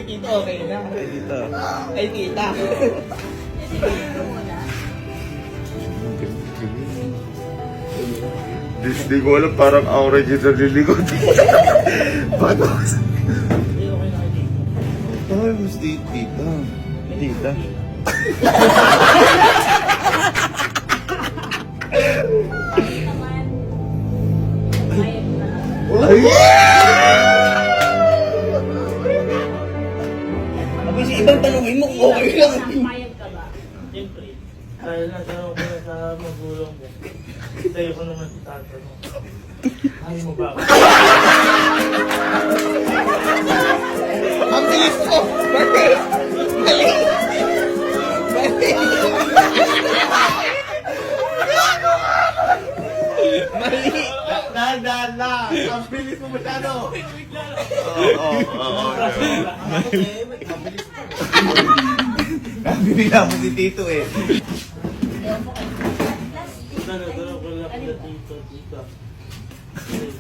Tito, okay na. Ay, tita. Di ko alam, parang aura dyan sa lilikod. Bakit ako? Ay, mas tita. Tita. Ay! Kasi ibang tanongin mo, okay lang. Mayag ka ba? Siyempre, dahil nagtanong ko na sa magulang ko, tayo ko naman si tatanong. Ayaw mo ba ako? Ang bilis ko! Mali! Mali! Mali! Mali! Dahan na! Ang bilis mo masyado! Oo. Nabibigla mo si Tito eh. Tanong ko lang na tita.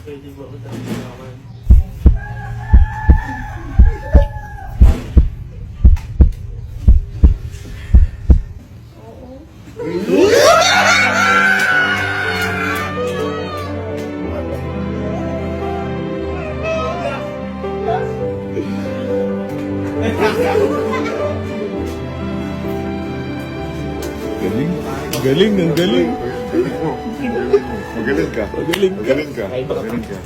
Pwede ba ako tanong? Galing. Galing, ang galing. Magaling ka. Magaling ka. Magaling ka.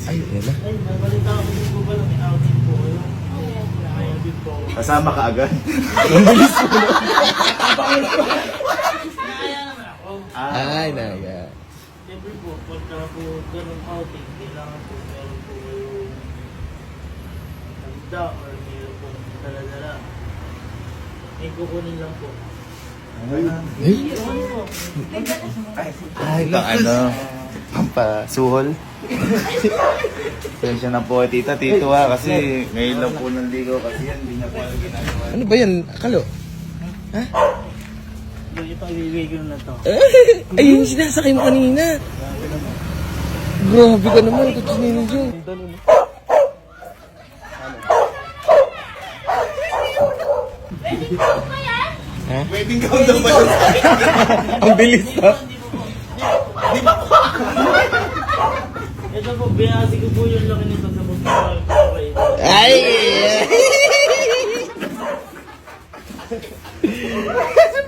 Ay, yan na. Ay, nabalita ako din po ba na may outing po kayo? Nakaya din po ako. Kasama ka agad. Nakaya naman ako. Ay, naya. Siyempre po, pagka po ganun outing, kailangan po meron po kayong tagda or meron po dala-dala. May kukunin lang po. Kukunin po. Ay, ano? Pampasuhol. Pasensya na po, tita, tito ha, kasi ngayon lang po ng ligaw kasi yan, hindi niya po alam ginagawa. Ano ba yan? Akalo? Ito, ibibigay ko na to. Ay, yung sinasakay mo kanina. Grabe ka naman, kutsinino dyan. Wedding gown daw ba yun? Ang bilis na. Ito po, binasi ko po yung laki nito sa puso. Ay!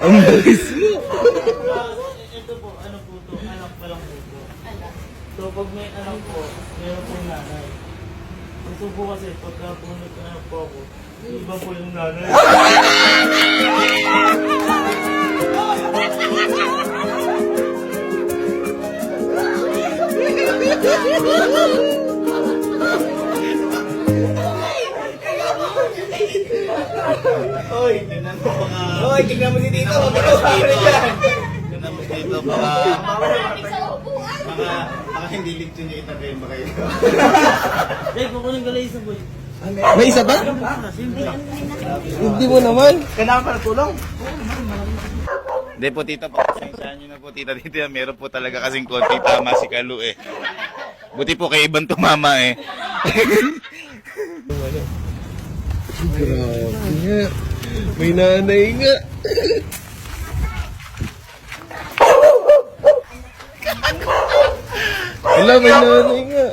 Ang bilis mo. Ito po, ano po to? Anak pa lang po to. So, pag may anak po, meron pong nanay. Gusto po kasi, pagka po nag-anak po ako, iba po yung nanay. Oy, tingnan mo mga... Hoy, tignan mo si Tito. Tingnan mo dito, baka hindi lechon niya itabihin ba kayo? Dahil kukunin ka lang isa boy. May isa ba? Simple. Hindi mo naman. Kailangan pa ng tulong? Hindi po tita po, pasensyahan nyo na po tita dito yan. Meron po talaga kasing konti tama si Kalu eh. Buti po kay ibang tumama eh. Grabe nga. May nanay nga. Wala, may nanay nga.